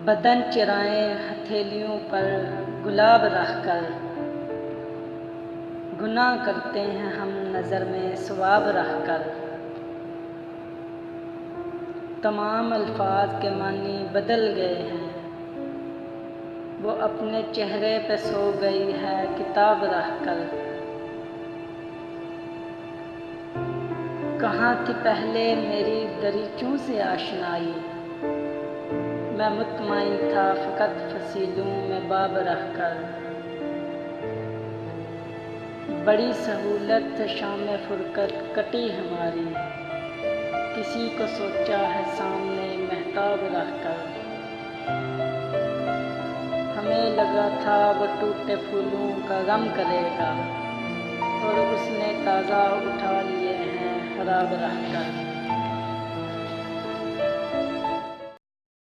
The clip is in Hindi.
बदन चिराए हथेलियों पर गुलाब रखकर, गुनाह करते हैं हम नज़र में सवाब रखकर। तमाम अल्फाज के मानी बदल गए हैं, वो अपने चेहरे पे सो गई है किताब रखकर। कहाँ थी पहले मेरी दरीचों से आशनाई, मैं मुतमईन था फ़कत फसीलों में बाब रखकर। बड़ी सहूलत से शाम फुरकत कटी हमारी, किसी को सोचा है सामने महताब रखकर। हमें लगा था वो टूटे फूलों का गम करेगा, और उसने ताज़ा उठा लिए हैं खराब रखकर।